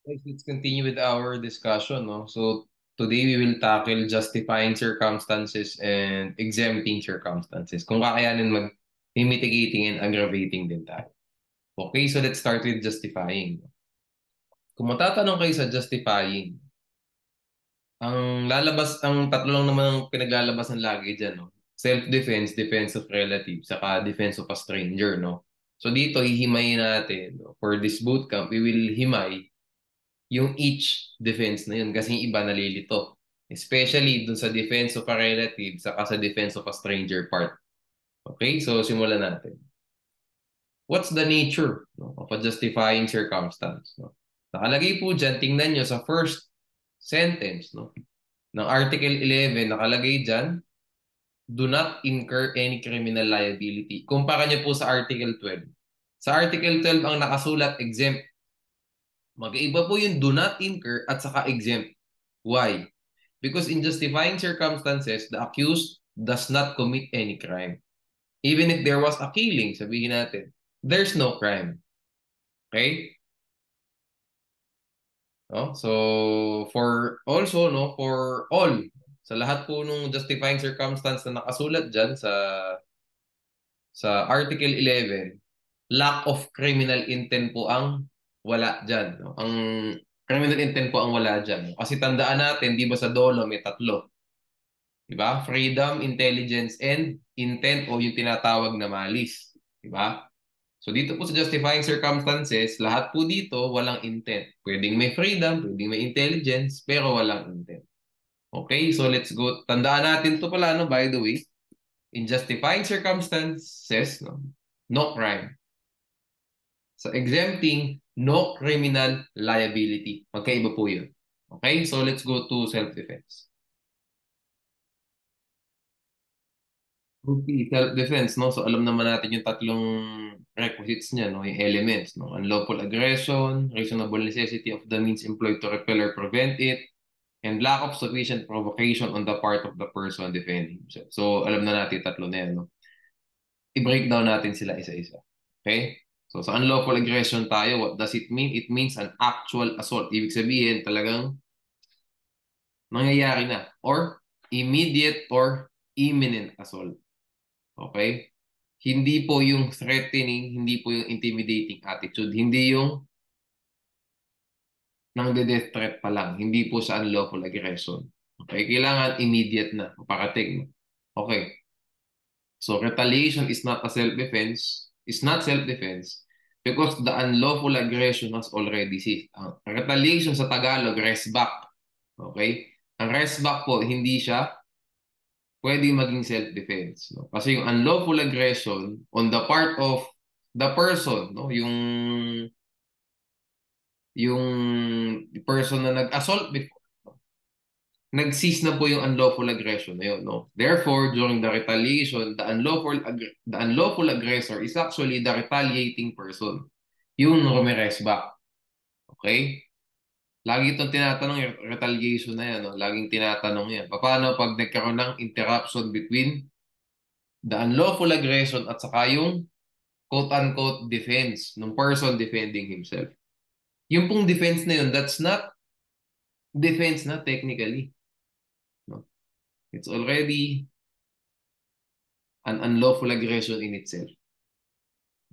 Guys, let's continue with our discussion, no? So today we will tackle justifying circumstances and exempting circumstances. Kung kakayanin mitigating and aggravating din tayo. Okay, so let's start with justifying. Kung matatanong kayo sa justifying, ang tatlo lang naman ang pinaglalabasan lagi dyan, no? Self-defense, defense of relative, saka defense of a stranger, no? So dito, hihimayin natin, no? For this bootcamp, we will himay yung each defense na yun kasi yung iba nalilito. Especially dun sa defense of a relative saka sa defense of a stranger part. Okay, so simulan natin. What's the nature, no, of a justifying circumstance? No? Nakalagay po dyan, tingnan nyo sa first sentence, no, ng Article 11, nakalagay dyan, do not incur any criminal liability. Kumpara nyo po sa Article 12. Sa Article 12, ang nakasulat exempt. Magkaiba po yung do not incur at saka exempt. Why? Because in justifying circumstances, the accused does not commit any crime. Even if there was a killing, sabihin natin, there's no crime. Okay? No? So, for also, no, for all, sa lahat po nung justifying circumstance na nakasulat dyan sa Article 11, lack of criminal intent po ang wala dyan. No? Ang criminal intent po ang wala dyan. Kasi tandaan natin, di ba sa dolo may tatlo? Diba? Freedom, intelligence, and intent o yung tinatawag na malice. Diba? So dito po sa justifying circumstances, lahat po dito walang intent. Pwedeng may freedom, pwedeng may intelligence, pero walang intent. Okay, so let's go. Tandaan natin to pala, no, by the way. In justifying circumstances, no crime. Sa exempting, no criminal liability. Magkaiba po yun. Okay, so let's go to self-defense. Okay, self-defense, no? So alam naman natin yung tatlong requisites niya, no? Yung elements, no? Unlawful aggression, reasonable necessity of the means employed to repel or prevent it, and lack of sufficient provocation on the part of the person defending himself. So alam na natin yung tatlo na yan, no? I-breakdown natin sila isa-isa. Okay? So sa unlawful aggression tayo, what does it mean? It means an actual assault. Ibig sabihin, talagang nangyayari na. Or immediate or imminent assault. Okay? Hindi po yung threatening, hindi po yung intimidating attitude, hindi yung nang death threat pa lang, hindi po sa unlawful aggression. Okay? Kailangan immediate na, parating. Okay. So retaliation is not a self-defense, is not self-defense because the unlawful aggression has already ceased. Ang retaliation sa Tagalog, rest back. Okay? Ang rest back po, hindi siya pwede maging self-defense. No? Kasi yung unlawful aggression on the part of the person, no? Yung person na nag-assault before, no? Nag-cease na po yung unlawful aggression na yun. No? Therefore, during the retaliation, the unlawful aggressor is actually the retaliating person. Yung rumeres back. Okay? Lagi itong tinatanong yung retaliation na yan. No? Laging tinatanong yan. Paano pag nagkaroon ng interruption between the unlawful aggression at saka yung quote-unquote defense ng person defending himself. Yung pong defense na yun, that's not defense na technically. No? It's already an unlawful aggression in itself.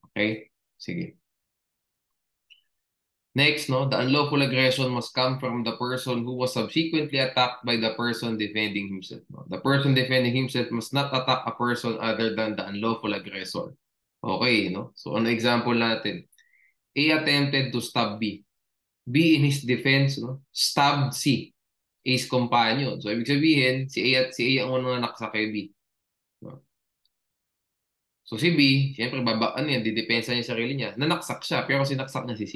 Okay? Sige. Next, no, the unlawful aggression must come from the person who was subsequently attacked by the person defending himself. No? The person defending himself must not attack a person other than the unlawful aggressor. Okay, no? So, ano example natin? A attempted to stab B. B in his defense, no, stabbed C, A's companion. So, ibig sabihin, si A ang unang naksa kay B. No? So, si B, siyempre, ano yan, didepensa niya sarili niya. Nanaksak siya, pero sinaksak niya si C.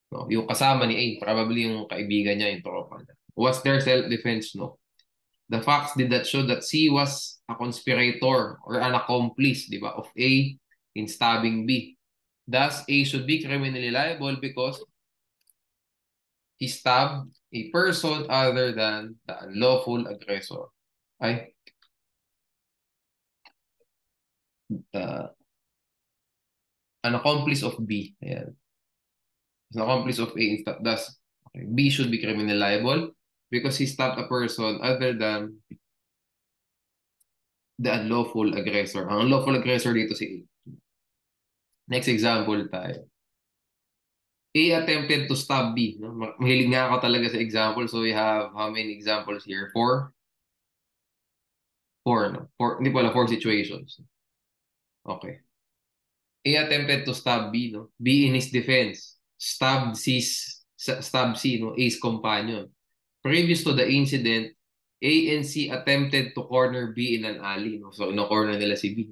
No? Yung kasama ni A, probably yung kaibigan niya, yung tropa niya. Was their self-defense? No. The facts did that show that C was a conspirator or an accomplice, di ba, of A in stabbing B. Thus, A should be criminally liable because he stabbed a person other than the unlawful aggressor. Ay, an accomplice of B. Ayan. An accomplice of A thus okay, B should be criminal liable because he stopped a person other than the unlawful aggressor. Ang unlawful aggressor dito si A. Next example tayo. A attempted to stab B. No? Mahilig nga ako talaga sa example. So we have how many examples here? Four? Four, no? Four, hindi pala, four situations. Okay. A attempted to stab B, no? B in his defense. Stab C, no? A's companion. Previous to the incident, A and C attempted to corner B in an alley. No? So, corner nila si B.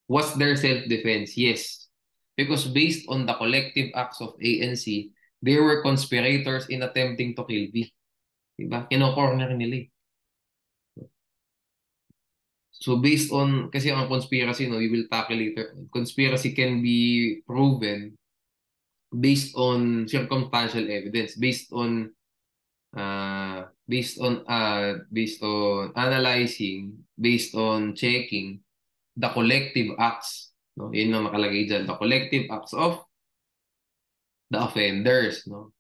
Was there self-defense? Yes. Because based on the collective acts of A and C, they were conspirators in attempting to kill B. Diba? Kino-corner nila eh. So based on, kasi ang conspiracy, no, we will tackle later. Conspiracy can be proven based on circumstantial evidence, based on analyzing, based on checking the collective acts, no? Yun ang nakalagay dyan, the collective acts of the offenders, no?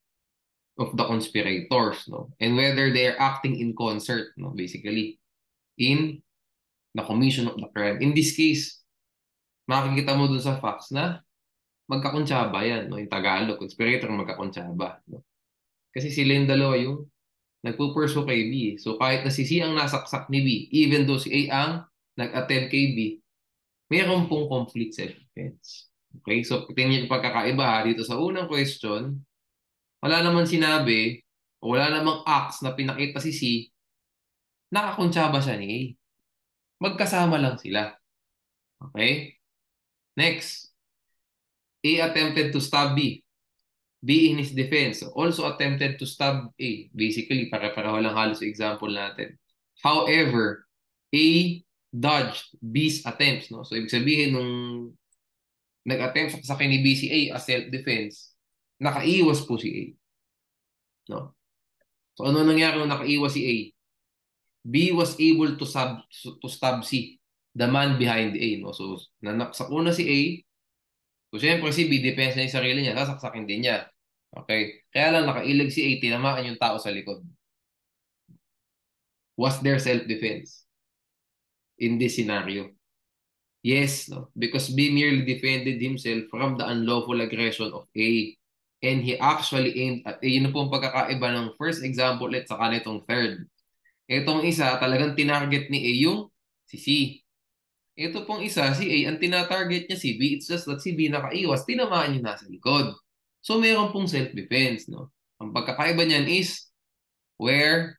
Of the conspirators, no? And whether they are acting in concert, no? Basically, in the commission of the crime. In this case, makikita mo dun sa facts na magkakuntsaba yan, no? Yung Tagalog, conspirator magkakuntsaba, no? Kasi sila yung dalawa yung nagpupurso kay B. So kahit na si C ang nasaksak ni B, even though si A ang nag-attempt kay B, mayroon pong complete self-defense. Okay? So tingnan yung pagkakaiba ha. Dito sa unang question, wala naman sinabi o wala namang acts na pinakita si C, nakakuntsaba siya ni A. Magkasama lang sila. Okay? Next, A attempted to stab B. B in his defense also attempted to stab A. Basically, pare-pareho lang halos example natin. However, A dodged B's attempts. No? So, ibig sabihin, nung nag-attempt sa akin ni B si A as self-defense, nakaiwas po si A. No? So, ano nangyari nung nakaiwas si A? B was able to stab C, the man behind A. No? So, nanaksak una si A. So, siyempre si B, defense niya yung sarili niya, sasaksakin din niya. Okay? Kaya lang nakailag si A, tinamaan yung tao sa likod. Was there self-defense in this scenario? Yes, no? Because B merely defended himself from the unlawful aggression of A. And he actually aimed at A. Yun po ang pagkakaiba ng first example at saka nitong third. Itong isa, talagang tinarget ni A yung si C. Ito pong isa, si A, ang tinatarget niya si B. It's just that si B nakaiwas, tinamaan niya nasa likod. So, meron pong self-defense, no? Ang pagkakaiba niyan is where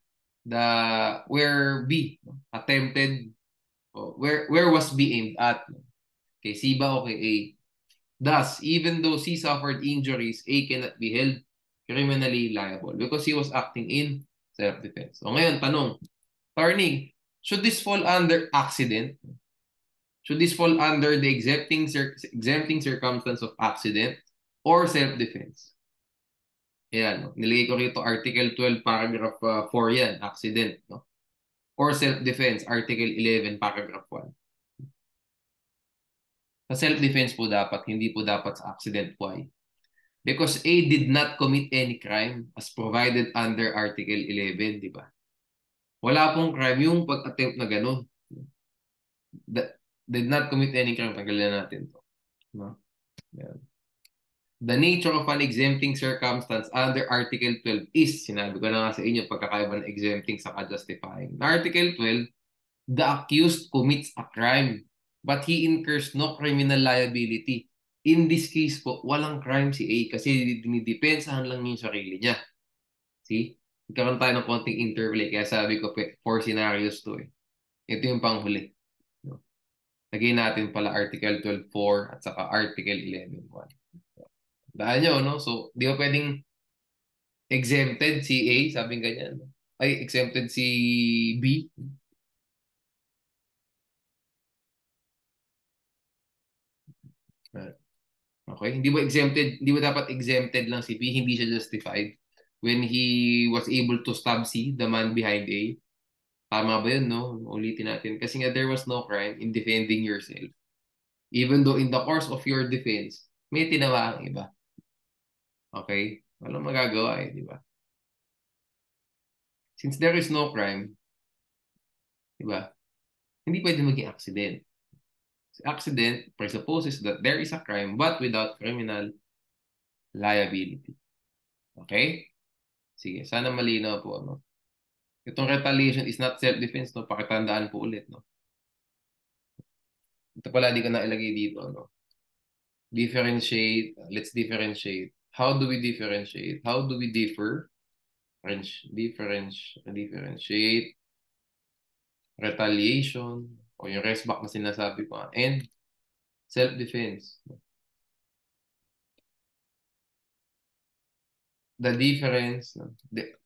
where B attempted, where was B aimed at? Kay C ba o kay A? Thus, even though C suffered injuries, A cannot be held criminally liable because he was acting in self-defense. So ngayon, tanong, attorney, should this fall under accident? Should this fall under the exempting circumstance of accident or self-defense? Ayan, no? Nilagay ko rito Article 12, Paragraph 4 yan, accident. No? Or self-defense, Article 11, Paragraph 1. Sa self-defense po dapat, hindi po dapat sa accident. Why? Because A did not commit any crime as provided under Article 11, di ba? Wala pong crime yung pag-attempt na ganun. Did not commit any crime. Tanggalin natin to. No? Ayan. The nature of an exempting circumstance under Article 12 is, sinabi ko na nga sa inyo, pagkakaiba ng exempting sa justifying. In Article 12, the accused commits a crime, but he incurs no criminal liability. In this case po, walang crime si A kasi dinidepensahan lang niya yung sarili niya. See? Nagkaroon tayo ng konting interplay, kaya sabi ko, four scenarios to eh. Ito yung panghuli. No? Lagay natin pala Article 12.4 at saka Article 11.1. Daan nyo, no? So, di ba pwedeng exempted si A, sabing ganyan. Ay, exempted si B. Okay? Hindi ba dapat exempted lang si B? Hindi siya justified when he was able to stab C, the man behind A. Tama ba yun, no? Ulitin natin. Kasi nga there was no crime in defending yourself. Even though in the course of your defense, may tinawa ang iba. Okay? Walang magagawa eh, di ba? Since there is no crime, di ba? Hindi pwede maging accident. Accident presupposes that there is a crime but without criminal liability. Okay? Sige, sana malinaw po, no? Itong retaliation is not self-defense, no? Pakitandaan po ulit, no? Ito pala, di ko na ilagay dito, no? Differentiate. Let's differentiate. How do we differentiate? How do we differ? Differentiate retaliation o yung rest back na sinasabi ko and self-defense. The difference, no?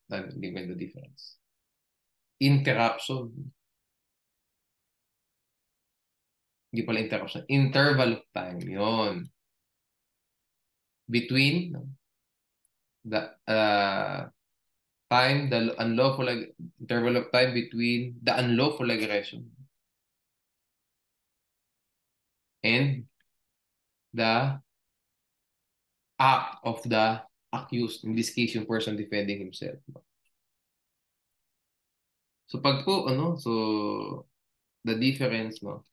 Hindi ko the difference. Interruption. Hindi pala interruption. Interval of time. Yon. Between no? the time, the unlawful interval of time between the unlawful aggression and the act of the accused. In this case, yung person defending himself. So pag po, ano, so the difference, no,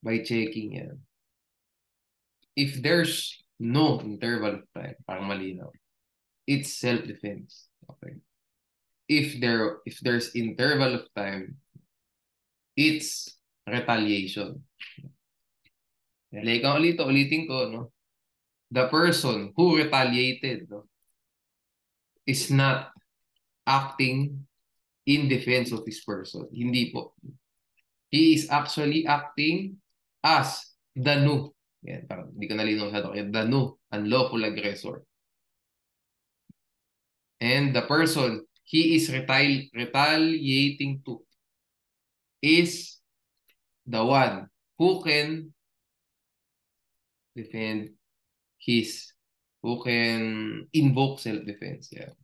by checking yan. If there's no interval of time, parang malinaw, it's self-defense. Okay. If there's interval of time, it's retaliation. Like, ulitin ko, no? The person who retaliated, no, is not acting in defense of this person. Hindi po. He is actually acting as the new. Yan, parang hindi ko nalinaw sa ito. The new unlawful aggressor. And the person he is retaliating to is the one who can defend who can invoke self-defense. Yeah.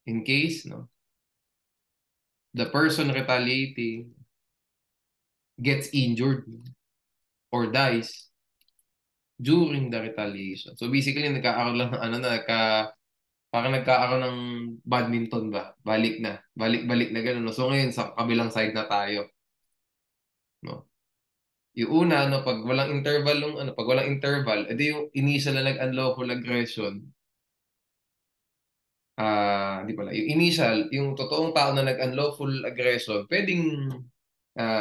In case, no, the person retaliating gets injured or dies during the retaliation. So basically, nagkakaroon lang ng parang nagkakaroon ng badminton ba? Balik na. Balik-balik na gano'n. No? So ngayon, sa kabilang side na tayo. No? Yung una, no, pag walang interval, edi yung initial na nag-unlawful aggression, di pala, yung initial, yung totoong tao na nag-unlawful aggression, pwedeng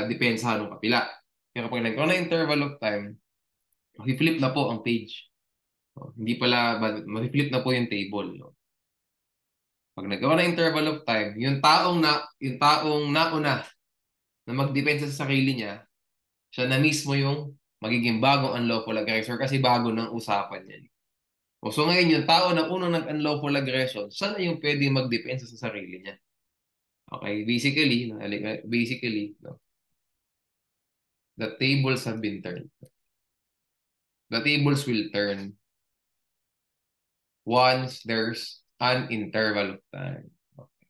depensahan ng kapila. Pero pag nagkaroon na interval of time, flip na po ang page. No? Hindi pala, ma-flip na po yung table. No? Pag nagkaroon na interval of time, yung taong nauna na magdepensa sa sarili niya, siya na mismo yung magiging bagong unlawful aggressor kasi bago ng usapan niya. O so ngayon yung tao na unang nag-unlawful aggression, sana yung pwede magdepensa sa sarili niya. Okay, basically, no, the tables have been turned. The tables will turn once there's an interval of time. Okay.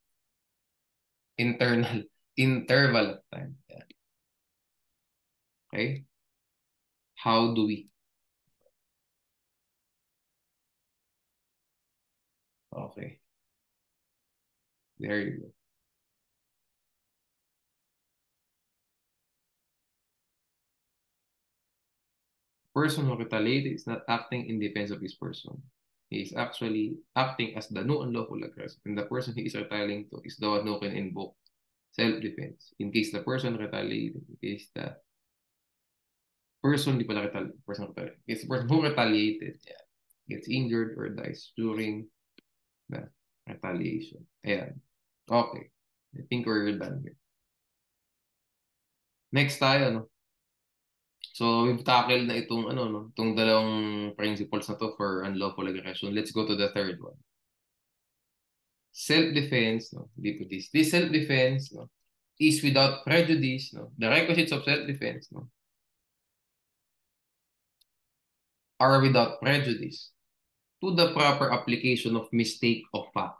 Interval of time. Yeah. Okay? How do we? Okay. There you go. Person who retaliated is not acting in defense of his person. He is actually acting as the new unlawful aggressor. And the person he is retaliating to is the one who can invoke self-defense. In case the person retaliated, in case the person, di pala retaliated, person retaliated. It's the person who retaliated, yeah, gets injured or dies during the retaliation. Ayan. Okay. I think we're done here. Next tayo, no? So, we've tackled na itong, no, itong dalawang principles na to for unlawful aggression. Let's go to the third one. Self-defense, no? This self-defense, no, is without prejudice, no? The requisites of self-defense, no, are without prejudice to the proper application of mistake of fact.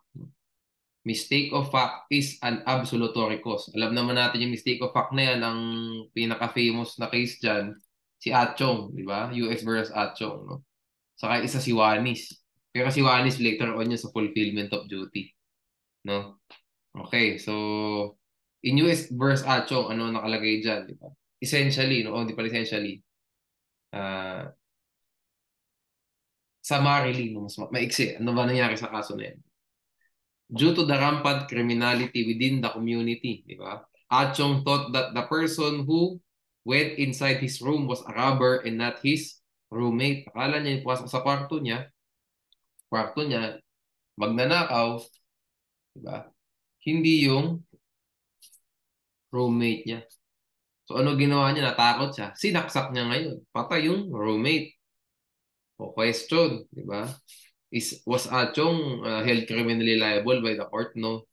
Mistake of fact is an absolutory cause. Alam naman natin yung mistake of fact na yan, ang pinaka-famous na case dyan, Si Atchong, di ba? US versus Atchong, no? Saka isa si Wanis. Pero si Wanis later on yun sa fulfillment of duty, no? Okay, so in US versus Atchong, ano nakalagay dyan, di ba? Essentially, no? O, di pala essentially. Uh, summarily, no? Mas maiksi. Ano ba nangyari sa kaso na yan? Due to the rampant criminality within the community, di ba? Achong thought that the person who went inside his room was a robber and not his roommate. Akala niya yung pumasok sa kwarto niya, magnanakaw, di ba? Hindi yung roommate niya. So ano ginawa niya? Natakot siya. Sinaksak niya ngayon. Patay yung roommate. O question, di ba? Was Achong held criminally liable by the court? No.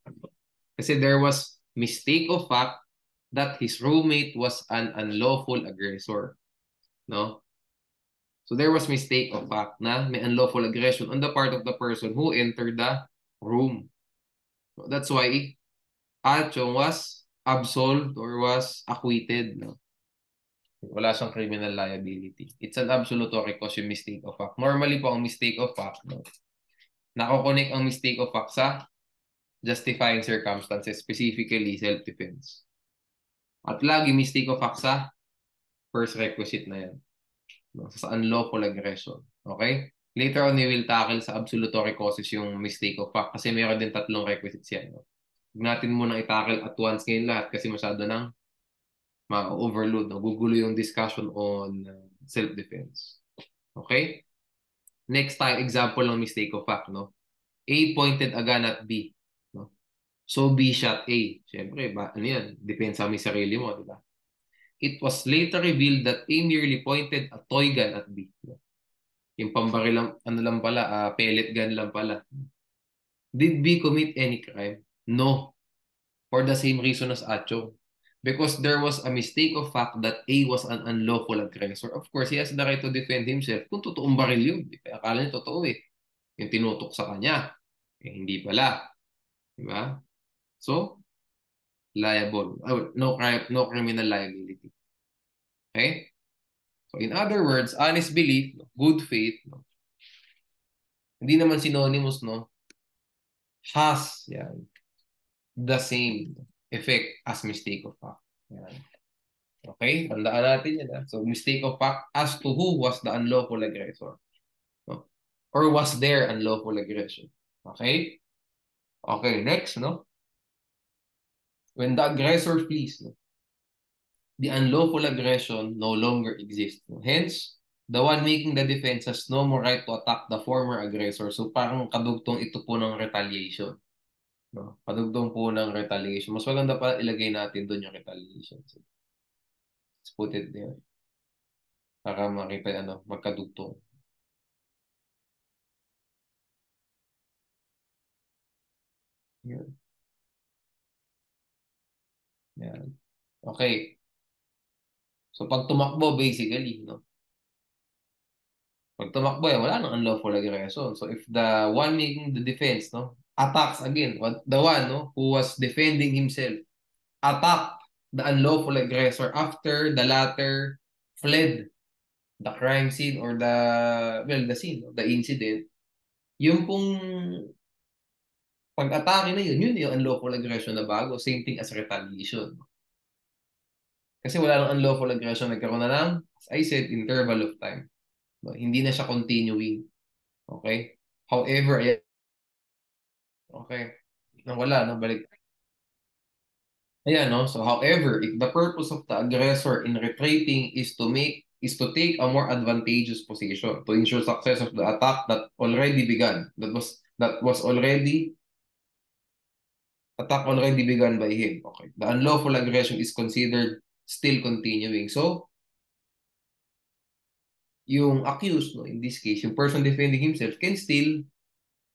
Kasi there was mistake of fact that his roommate was an unlawful aggressor. No? So there was mistake of fact na may unlawful aggression on the part of the person who entered the room. So that's why Achong was absolved or was acquitted. No? Wala siyang criminal liability. It's an absolutory cause yung mistake of fact. Normally po ang mistake of fact, no? Nakokonek ang mistake of fact sa justifying circumstances, specifically self-defense. At lagi mistake of fact sa first requisite na yan. No? Sa unlawful aggression. Okay? Later on, we will tackle sa absolutory causes yung mistake of fact kasi mayroon din tatlong requisites yan. No? Huwag natin muna i-tackle at once ngayon lahat kasi masyado nang ma-overload. No? Gugulo yung discussion on self-defense. Okay? Next tayo, example ng mistake of fact. No? A pointed a gun at B. No? So B shot A. Siyempre, ano yan? Depende sa may sarili mo, di ba? It was later revealed that A merely pointed a toy gun at B. Yung pambaril lang, ano lang pala, pellet gun lang pala. Did B commit any crime? No. For the same reason as Acho. Because there was a mistake of fact that A was an unlawful aggressor. Of course, he has the right to defend himself kung totoong baril yun. Akala niya totoo eh. Yung tinutok sa kanya. Eh, hindi pala. Diba? So, liable. No crime, no criminal liability. Okay? So, in other words, honest belief, good faith, no? Hindi naman synonymous, no? Has, yan, the same effect as mistake of fact. Yan. Okay? Tandaan natin yan. Ha? So, mistake of fact as to who was the unlawful aggressor. No? Or was there unlawful aggression. Okay? Okay, next, no? When the aggressor flees, no? The unlawful aggression no longer exists. No? Hence, the one making the defense has no more right to attack the former aggressor. So, parang kadugtong ito po ng retaliation. No? Kadugtong po ng retaliation. Mas maganda pa ilagay natin doon yung retaliation. So, let's put it there. Para makita magkadugtong. Yan. Yan. Okay. So, pag tumakbo, basically, no? Pag tumakbo, wala nang unlawful aggression. So, if the one making the defense, no, attacks again, the one, no, who was defending himself, attacked the unlawful aggressor after the latter fled the crime scene or the scene, no, the incident, yung pong pag-atake na yun yung unlawful aggression na bago. Same thing as retaliation. Kasi wala nang unlawful aggression. Nagkaroon na lang, as I said, interval of time. No? Hindi na siya continuing. Okay? However, okay. Wala, no? Balik. Ayan, no? So, however, if the purpose of the aggressor in retreating is to take a more advantageous position to ensure success of the attack that already began, that was already attack already begun by him. Okay. The unlawful aggression is considered still continuing. So, yung accused, no, in this case, yung person defending himself can still,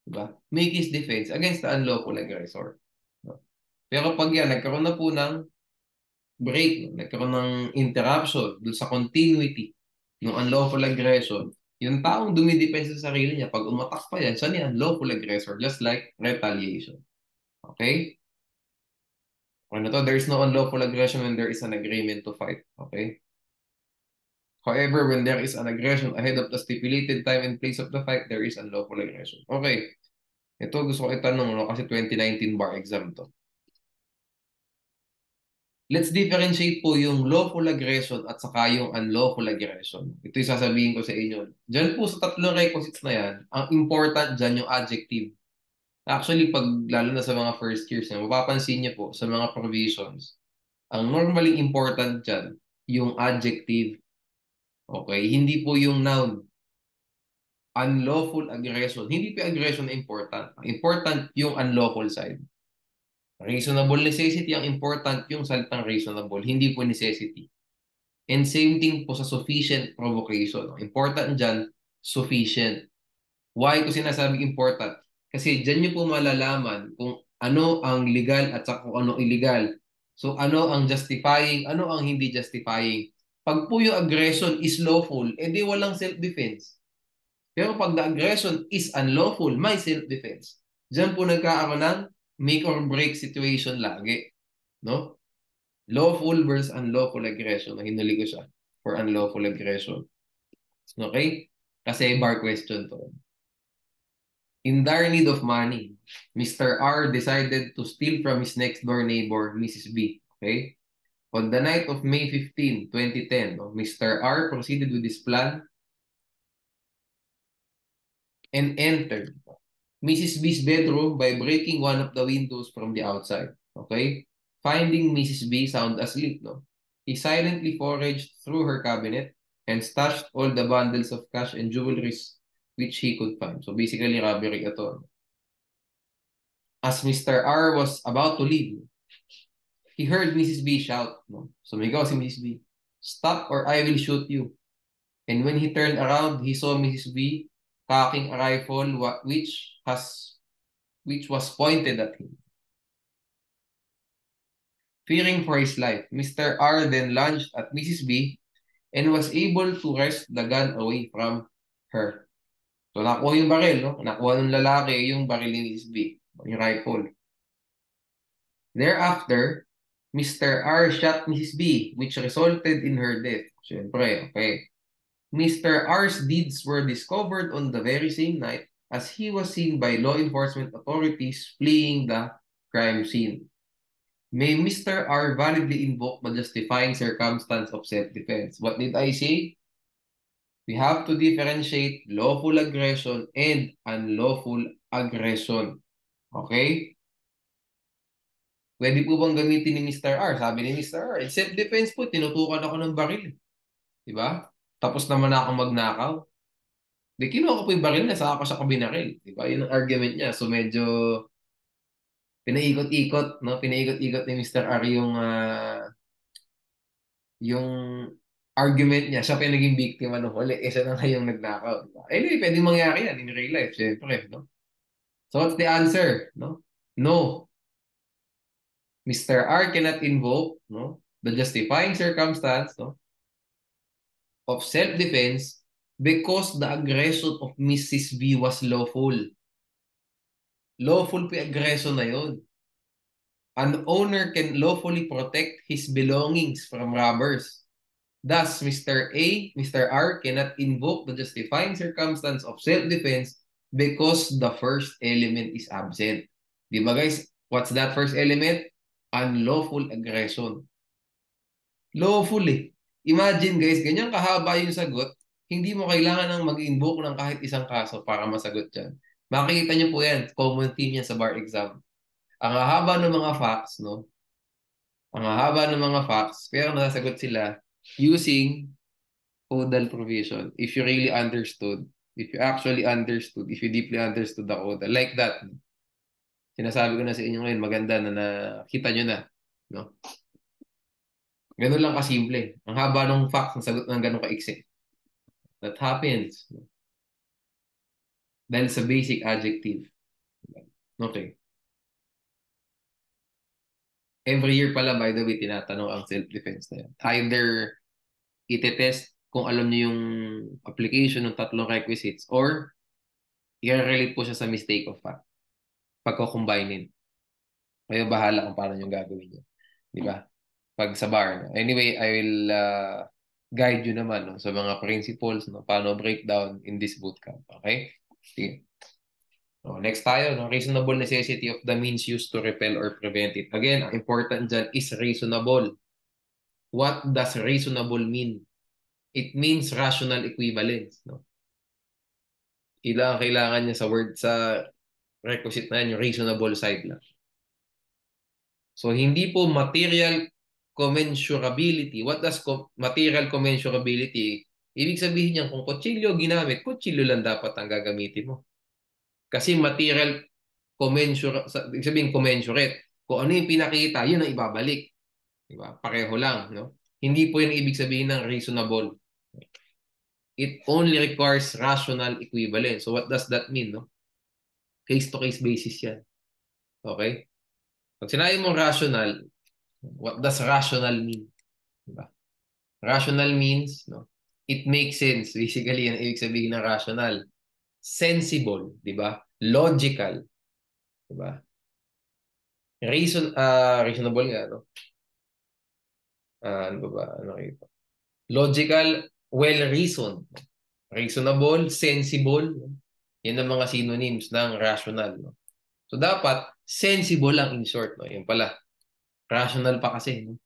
diba, make his defense against the unlawful aggressor. No? Pero pag yan, nagkaroon na po ng break, no? Nagkaroon ng interruption dun sa continuity ng unlawful aggression, yung taong dumidepensa sa sarili niya, pag umatak pa yan, siya niya unlawful aggressor, just like retaliation. Okay? Ano to? There is no unlawful aggression when there is an agreement to fight. Okay? However, when there is an aggression ahead of the stipulated time and place of the fight, there is unlawful aggression. Okay. Ito gusto ko itanong, no? Kasi 2019 bar exam to. Let's differentiate po yung lawful aggression at saka yung unlawful aggression. Ito yung sasabihin ko sa inyo. Diyan po sa tatlong requisites na yan, ang important dyan yung adjective. Actually, pag lalo na sa mga first years na, mapapansin niyo po sa mga provisions, ang normally important dyan, yung adjective. Okay? Hindi po yung noun. Unlawful aggression. Hindi po aggression na important. Ang important yung unlawful side. Reasonable necessity, ang important yung salitang reasonable, hindi po necessity. And same thing po sa sufficient provocation. Ang important dyan, sufficient. Why ko sinasabi important? Kasi dyan nyo po malalaman kung ano ang legal at saka kung ano illegal. So ano ang justifying, ano ang hindi justifying. Pag po yung aggression is lawful, edi walang self-defense. Pero pag the aggression is unlawful, may self-defense. Diyan po nagkakaroon ng make or break situation lagi. No? Lawful versus unlawful aggression. Hinuli ko siya for unlawful aggression. Okay? Kasi bar question to. In dire need of money, Mr. R decided to steal from his next door neighbor, Mrs. B. Okay? On the night of May 15, 2010, no, Mr. R proceeded with his plan and entered Mrs. B's bedroom by breaking one of the windows from the outside. Okay? Finding Mrs. B sound asleep, no? He silently foraged through her cabinet and stashed all the bundles of cash and jewelries which he could find. So basically, robbery ito. As Mr. R was about to leave, he heard Mrs. B shout, no? Sumigaw si Mrs. B, "Stop or I will shoot you." And when he turned around, he saw Mrs. B cocking a rifle which was pointed at him. Fearing for his life, Mr. R then lunged at Mrs. B and was able to wrest the gun away from her. So nakuha yung baril, no? Nakuha ng lalaki yung baril ni Mrs. B, yung rifle. Thereafter, Mr. R shot Mrs. B, which resulted in her death. Siyempre, okay. Mr. R's deeds were discovered on the very same night as he was seen by law enforcement authorities fleeing the crime scene. May Mr. R validly invoke the justifying circumstance of self-defense. What did I say? We have to differentiate lawful aggression and unlawful aggression. Okay? Pwede po bang gamitin ni Mr. R? Sabi ni Mr. R, self-defense po, tinutukan ako ng baril. Diba? Tapos naman ako magnakaw. Di kinuha ko po yung baril na saka ko siya kabinaril. Diba? Yun ang argument niya. So medyo pinaikot-ikot, no? Pinaikot-ikot ni Mr. R yung argument niya. Siya pa yung naging biktima ng huli. Eh, siya na nga yung nagnakaw. Diba? Anyway, pwedeng mangyari yan in real life. Siyempre, no? So what's the answer? No? No. Mr. R cannot invoke, no, the justifying circumstance, no, of self-defense because the aggression of Mrs. B was lawful. Lawful po yung aggression na yun. An owner can lawfully protect his belongings from robbers. Thus, Mr. R cannot invoke the justifying circumstance of self-defense because the first element is absent. Di ba guys? What's that first element? Unlawful aggression. Lawful eh. Imagine guys, ganyan kahaba yung sagot, hindi mo kailangan ng mag-invoke ng kahit isang kaso para masagot yan. Makikita niyo po yan, common theme yan sa bar exam. Ang hahaba ng mga facts, no? Ang hahaba ng mga facts, pero nasasagot sila using codal provision. If you really understood, if you actually understood, if you deeply understood the code, like that. Sinasabi ko na sa inyo ngayon, maganda na nakita nyo na. No? Ganun lang kasimple. Ang haba ng facts, ng sagot ng ganun kaiksi. That happens. Dahil sa basic adjective. Okay. Every year pala, by the way, tinatanong ang self-defense na yan. Either itetest kung alam niyo yung application ng tatlong requisites or i-relate po siya sa mistake of fact. Pagko-combine. Kayo bahala kung paano yung gagawin niyo. Di ba? Pag sa bar. Anyway, I will guide you naman no, sa mga principles, no, paano breakdown in this bootcamp. Okay? Sige. So, next tayo, no? Reasonable necessity of the means used to repel or prevent it. Again, ang important dyan is reasonable. What does reasonable mean? It means rational equivalence. No? Ilang kailangan niya sa word sa requisite na yan, yung reasonable side lang. So, hindi po material commensurability. What does material commensurability? Ibig sabihin niyan, kung kutsilyo ginamit, kutsilyo lang dapat ang gagamitin mo. Kasi material ibig sabihin commensurate. Kung ano yung pinakita, yun ang ibabalik. Diba? Pareho lang. No? Hindi po yung ibig sabihin ng reasonable. It only requires rational equivalence. So what does that mean? No? Case-to-case basis yan. Okay? Pag sinabi mo rational, what does rational mean? Diba? Rational means, no? It makes sense. Basically, yan ibig sabihin ng rational. Sensible, di ba? Logical, di ba? Reasonable nga, no? Ano ba? Ano kayo? Logical, well-reasoned. Reasonable, sensible. No? Yan ang mga synonyms ng rational, no? So, dapat, sensible lang in short, no? Yan pala. Rational pa kasi, no?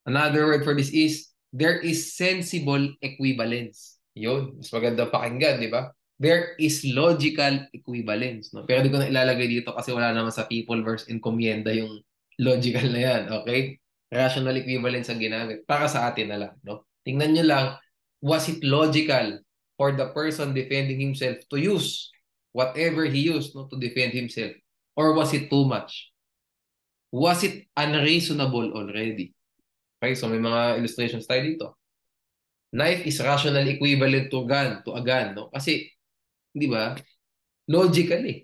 Another word for this is, there is sensible equivalence. Yun, mas maganda pakinggan, di ba? There is logical equivalence. No? Pero di ko na ilalagay dito kasi wala naman sa people verse encomienda yung logical na yan. Okay? Rational equivalence ang ginamit. Para sa atin na lang. No? Tingnan nyo lang, was it logical for the person defending himself to use whatever he used no, to defend himself? Or was it too much? Was it unreasonable already? Okay, so may mga illustrations tayo dito. Knife is rational equivalent to a gun, no? Kasi, di ba, logical eh.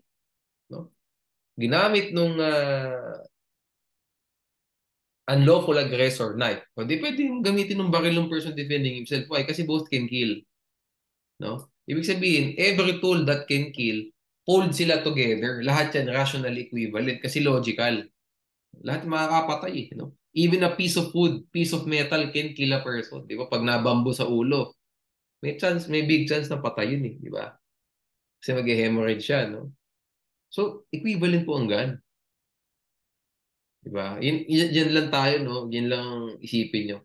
No? Ginamit nung unlawful aggressor knife. O di pwede gamitin ng baril ng person defending himself. Why? Kasi both can kill. No? Ibig sabihin, every tool that can kill, pulled sila together. Lahat yan rational equivalent kasi logical. Lahat makakapatay eh. No? Even a piece of wood, piece of metal can kill a person. Di ba? Pag nabambo sa ulo, may big chance na patayin eh. Di ba? Kasi mag-hemorrhage siya, no? So, equivalent po ang gun. Di ba? Yan lang tayo, no? Yan lang isipin nyo.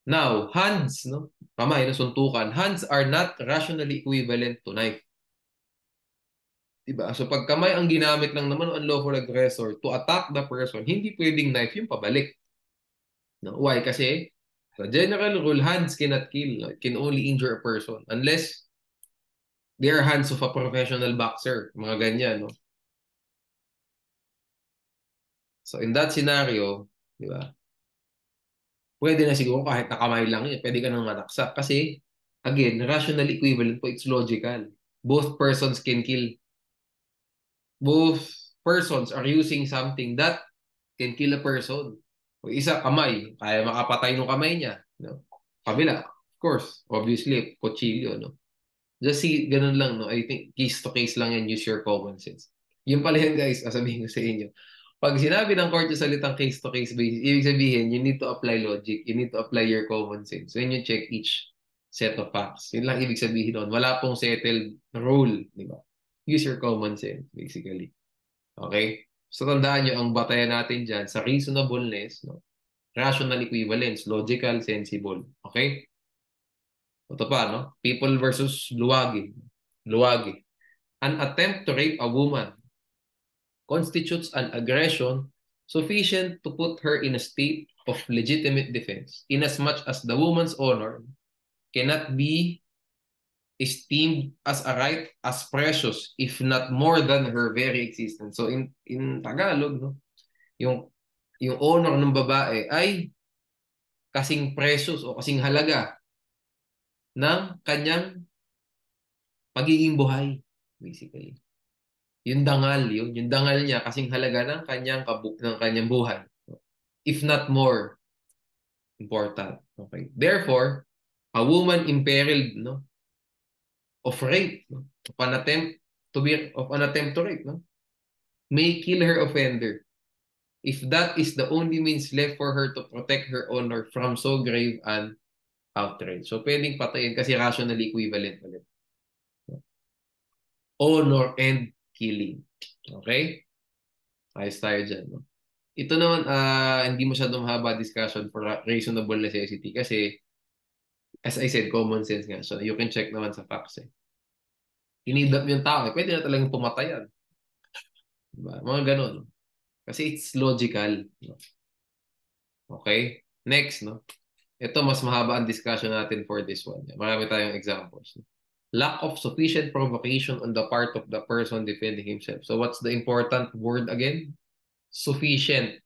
Now, hands, no? Kamay, no? Suntukan. Hands are not rationally equivalent to knife. Diba? So pag kamay ang ginamit lang naman ng unlawful aggressor to attack the person, hindi pwedeng knife yung pabalik. No? Why? Kasi sa general rule, hands cannot kill. No? It can only injure a person unless they are hands of a professional boxer. Mga ganyan. No? So in that scenario, di ba? Pwede na siguro kahit nakamay lang yun, pwede ka nang manaksak. Kasi, again, rational equivalent po, it's logical. Both persons can kill. Both persons are using something that can kill a person. O isa, kamay. Kaya makapatay ng kamay niya. No? Kabila, of course, obviously, kutsilyo, no? Just see, ganun lang, no? I think case to case lang yan, use your common sense. Yun pala yan, guys, sasabihin ko sa inyo. Pag sinabi ng court yung salitang case to case basis, ibig sabihin, you need to apply logic, you need to apply your common sense. When you check each set of facts, yun lang ibig sabihin doon. Wala pong settled rule, di ba? Use your common sense, basically. Okay? So, tandaan nyo, ang batayan natin dyan sa reasonableness, no? Rational equivalence, logical, sensible. Okay? Ito pa, no? People versus luwagi. Luwagi. An attempt to rape a woman constitutes an aggression sufficient to put her in a state of legitimate defense, inasmuch as the woman's honor cannot be esteemed as a right as precious, if not more than her very existence. So in Tagalog, no, yung honor ng babae ay kasing precious o kasing halaga ng kanyang pagiging buhay, basically. Yung dangal, yung dangal niya kasing halaga ng kanyang buhay. If not more important. Okay. Therefore, a woman imperiled, no, of rape, no, of an attempt to rape, no, may kill her offender if that is the only means left for her to protect her honor from so grave an outrage. So, pwedeng patayin kasi rationally equivalent ulit. Honor and killing. Okay? Ayos tayo dyan. No? Ito naman, hindi masyadong haba discussion for reasonable necessity kasi, as I said, common sense nga. So, you can check naman sa facts eh. Tinidap yung tao, eh, pwede na talagang pumatayan. Diba? Mga ganun. No? Kasi it's logical. No? Okay? Next, no? Ito, mas mahaba ang discussion natin for this one. Marami tayong examples. No? Lack of sufficient provocation on the part of the person defending himself. So, what's the important word again? Sufficient.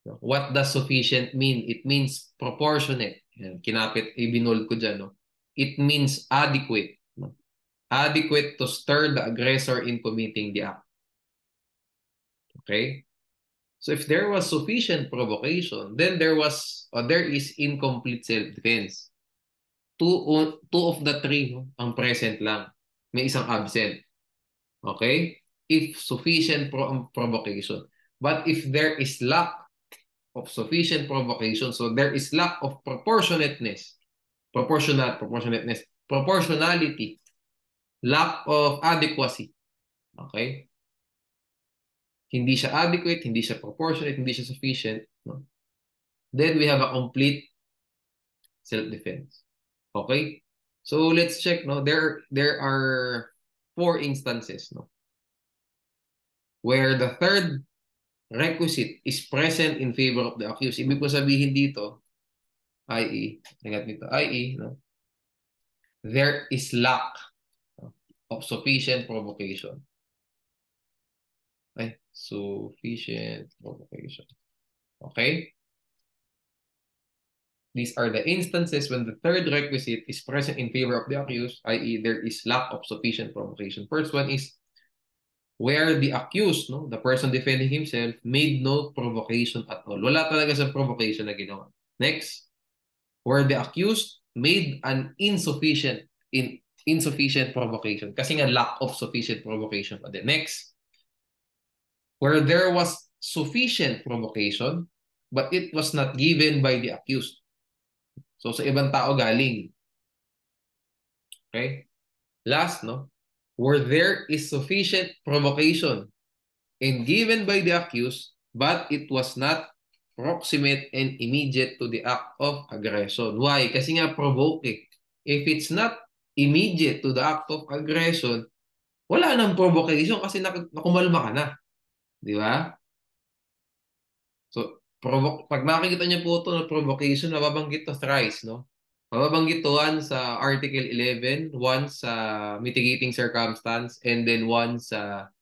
No? What does sufficient mean? It means proportionate. Yan, kinapit, ibinold ko dyan. No? It means adequate. No? Adequate to stir the aggressor in committing the act. Okay? So if there was sufficient provocation, then there is incomplete self-defense. Two of the three no, ang present lang. May isang absent. Okay? If sufficient provocation. But if there is lack of sufficient provocation, so there is lack of proportionateness, proportionality, lack of adequacy. Okay? Hindi siya adequate, hindi siya proportionate, hindi siya sufficient. No? Then we have a complete self-defense. Okay? So let's check. No, there are 4 instances. No, where the third requisite is present in favor of the accused. Ibig ko sabihin dito, i.e., no, there is lack of sufficient provocation. Sufficient provocation. Okay? These are the instances when the third requisite is present in favor of the accused, i.e., there is lack of sufficient provocation. First one is where the accused, no, the person defending himself, made no provocation at all. Wala talaga sa provocation na ginawa. Next, where the accused made an insufficient provocation. Kasi nga lack of sufficient provocation. The next, where there was sufficient provocation, but it was not given by the accused. So, sa ibang tao galing. Okay? Last, no? Where there is sufficient provocation and given by the accused, but it was not proximate and immediate to the act of aggression. Why? Kasi nga provoke eh. If it's not immediate to the act of aggression, wala nang provocation kasi nakumalma ka na. Di ba? So, pag makikita niyo po ito ng provocation, mababanggit to thrice, no? Mababanggit to one sa Article 11, one sa mitigating circumstance, and then one sa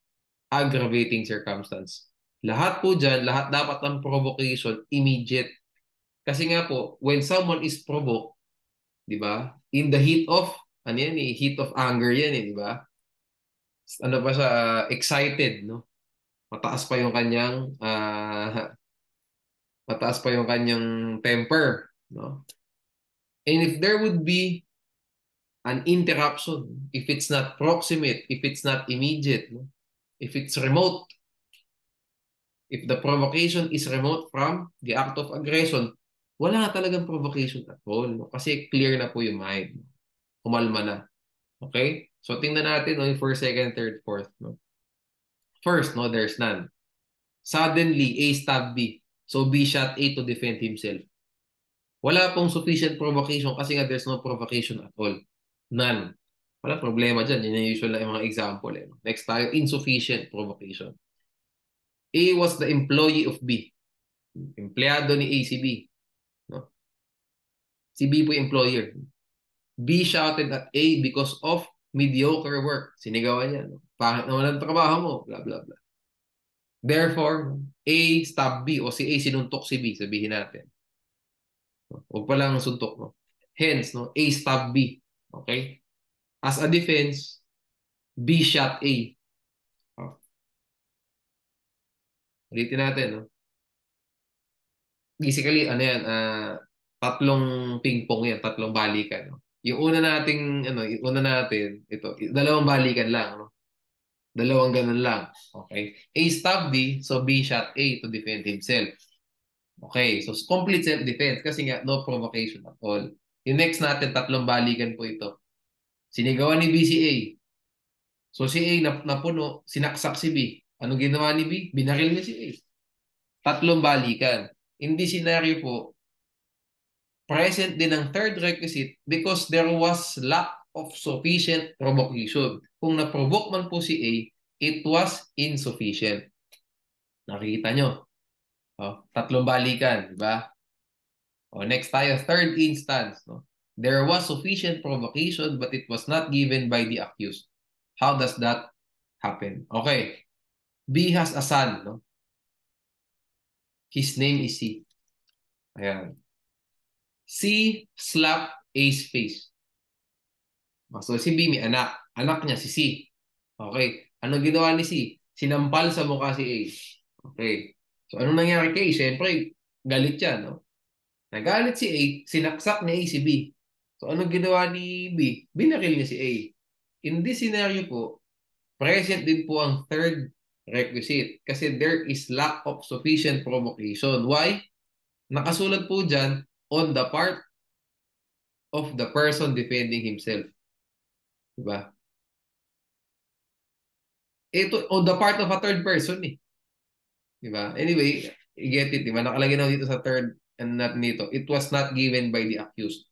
aggravating circumstance. Lahat po dyan, lahat dapat ng provocation, immediate. Kasi nga po, when someone is provoked, di ba? In the heat of, ano yan eh, heat of anger yan eh, di ba? Ano pa siya, excited, no? Mataas pa yung kanyang temper, no? And if there would be an interruption, if it's not proximate, if it's not immediate, no? If it's remote, if the provocation is remote from the act of aggression, wala na talagang provocation at all, no? Kasi clear na po yung mind. Kumalma na. Okay? So tingnan natin no, yung first, second, third, fourth. No? First, no, there's none. Suddenly, A stabbed B. So B shot A to defend himself. Wala pong sufficient provocation kasi nga there's no provocation at all. None. Wala problema dyan. Yan yung usual na yung mga example. Eh. Next tayo, insufficient provocation. A was the employee of B. Empleyado ni A si B. No? Si B po yung employer. B shouted at A because of mediocre work. Sinigawan niya. No? Pangit naman ang trabaho mo. Blah, blah, blah. Therefore, A stabbed B o si A sinuntok si B. Sabihin natin. Huwag pa lang suntok. No? Hence, no? A stabbed B. Okay? As a defense, B shot A. Oh. Ulitin natin. No? Basically, ano yan, tatlong ping-pong yan, tatlong balikan. No? Yung una nating, yung una natin, ito, dalawang balikan lang. No? Dalawang ganun lang. Okay? A stabbed B, so B shot A to defend himself. Okay, so complete self-defense kasi nga no provocation at all. Yung next natin, tatlong balikan po ito. Sinigawan ni B si A. So si A napuno, sinaksak si B. Anong ginawa ni B? Binaril niya si A. Tatlong balikan. In this scenario po, present din ang third requisite because there was lack of sufficient provocation. Kung na-provoke man po si A, it was insufficient. Nakikita nyo? Tatlong balikan, di ba? Next tayo, third instance. No? There was sufficient provocation but it was not given by the accused. How does that happen? Okay. B has a son. No? His name is C. Ayan. C slapped A's face. So si B may anak. Anak niya si C. Okay. Ano ginawa ni C? Sinampal sa mukha si A. Okay. So anong nangyari kay A? Siyempre, galit siya. No? Nagalit si A, sinaksak ni A si B. So anong ginawa ni B? Binaril niya si A. In this scenario po, present din po ang third requisite kasi there is lack of sufficient provocation. Why? Nakasulat po dyan, on the part of the person defending himself. Diba? Ito, on the part of a third person eh. Diba? Anyway, you get it, diba? Nakalagay na dito sa third and not nito. It was not given by the accused.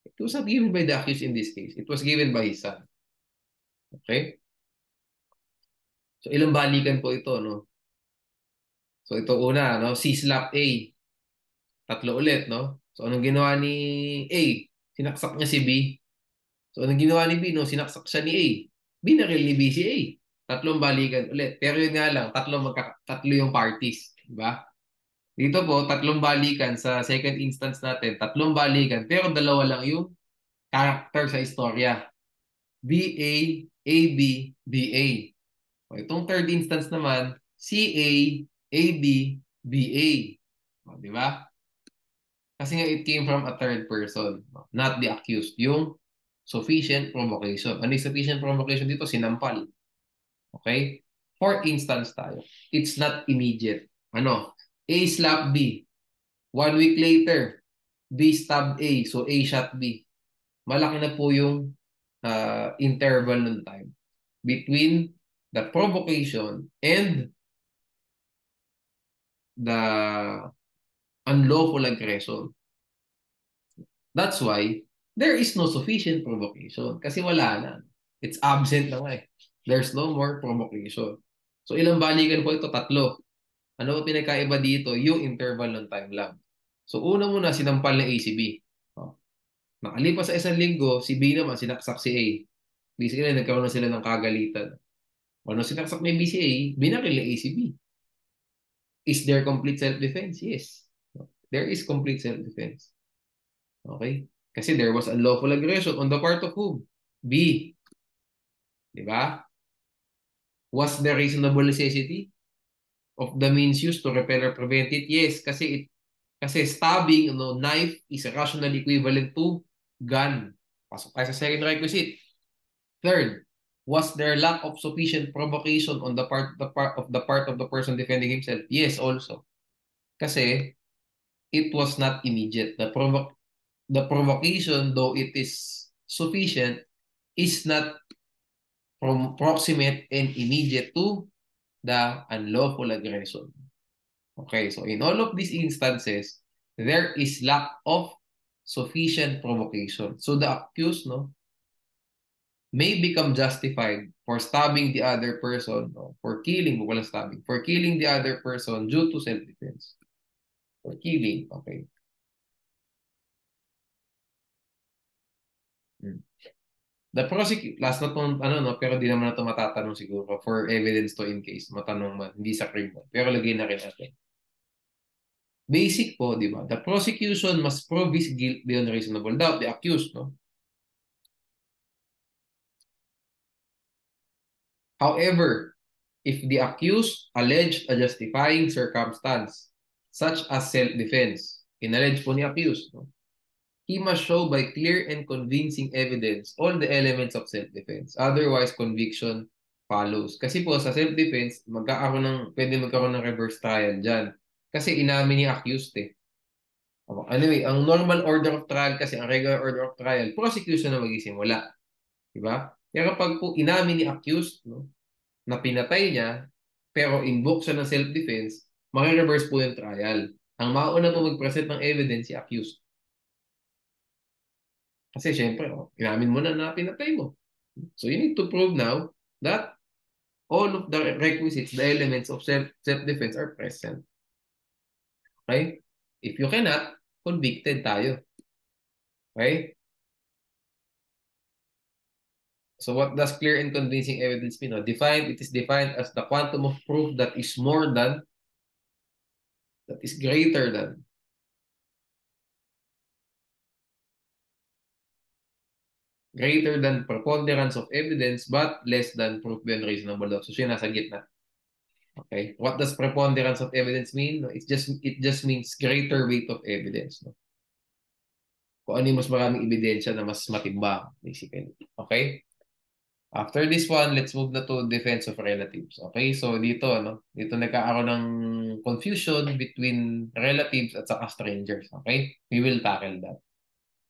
It was not given by the accused in this case. It was given by his son. Okay? So, ilang balikan po ito, no? So, ito una, no? C slap A. Tatlo ulit, no? So, anong ginawa ni A? Sinaksak niya si B. So, anong ginawa ni B, no? Sinaksak siya ni A. Binaril ni B si A. Tatlong balikan ulit. Pero yun nga lang, tatlo yung parties. Diba? Dito po, tatlong balikan sa second instance natin. Tatlong balikan. Pero dalawa lang yung character sa istorya. BA, AB, BA. O, itong third instance naman, CA, AB, BA. O, di ba? Kasi nga it came from a third person, not the accused. Yung sufficient provocation. Ano yung sufficient provocation dito? Sinampal. Okay? Fourth instance tayo. It's not immediate. Ano? A slap B. 1 week later, B stab A. So A shot B. Malaki na po yung interval ng time between the provocation and the unlawful aggression. That's why there is no sufficient provocation kasi wala na. It's absent na nga eh. There's no more provocation. So ilang balikan po ito? Tatlo. Ano ba pinagkaiba dito? Yung interval ng time lang. So una muna, sinampal ng A si B. Nakalipas sa isang linggo, si B naman sinaksak si A. Basically, nagkaroon na sila ng kagalitan. Ano sinaksak ni B si A, binakil ni A si B. Is there complete self-defense? Yes. There is complete self-defense. Okay? Kasi there was unlawful aggression on the part of whom? B. Diba? Was there reasonable necessity of the means used to repel or prevent it? Yes. Kasi stabbing, knife is rational equivalent to gun. Pasok tayo sa second requisite. Third, was there lack of sufficient provocation on the part of the person defending himself? Yes, also. Kasi it was not immediate. The provocation, though it is sufficient, is not proximate and immediate to the unlawful aggression. Okay, so in all of these instances, there is lack of sufficient provocation. So the accused, may become justified for stabbing the other person, for killing, for killing the other person due to self-defense. For killing, okay. The prosecutor, last na itong, pero di naman na ito matatanong siguro for evidence to in case matanong man, hindi sa criminal. Pero lagay na rin natin. Basic po, di ba? The prosecution must prove his guilt beyond reasonable doubt, the accused, However, if the accused alleged a justifying circumstance, such as self-defense, inallege po ni accused, he must show by clear and convincing evidence all the elements of self-defense. Otherwise, conviction follows. Kasi po sa self-defense, pwede magkaroon ng reverse trial dyan. Kasi inamin ni accused eh. Anyway, ang normal order of trial kasi, ang regular order of trial, prosecution na magsisimula. Diba? Kaya kapag po inamin ni accused, no, na pinatay niya, pero invoke siya ng self-defense, maki-reverse po yung trial. Ang mauna po mag-present ng evidence si accused. Kasi syempre, inamin mo na pinatay mo. So you need to prove now that all of the requisites, the elements of self-defense are present. Okay? If you cannot, convicted tayo. Okay? So what does clear and convincing evidence mean? It is defined as the quantum of proof that is greater than, preponderance of evidence but less than proof beyond reasonable doubt. So siya nasa gitna. Okay? What does preponderance of evidence mean? No, it just means greater weight of evidence. No? Kung ano yung mas maraming ebidensya na mas matimbang, basically. Okay? After this one, let's move na to defense of relatives. Okay? So dito, dito nagkakaroon ng confusion between relatives at saka strangers. Okay? We will tackle that.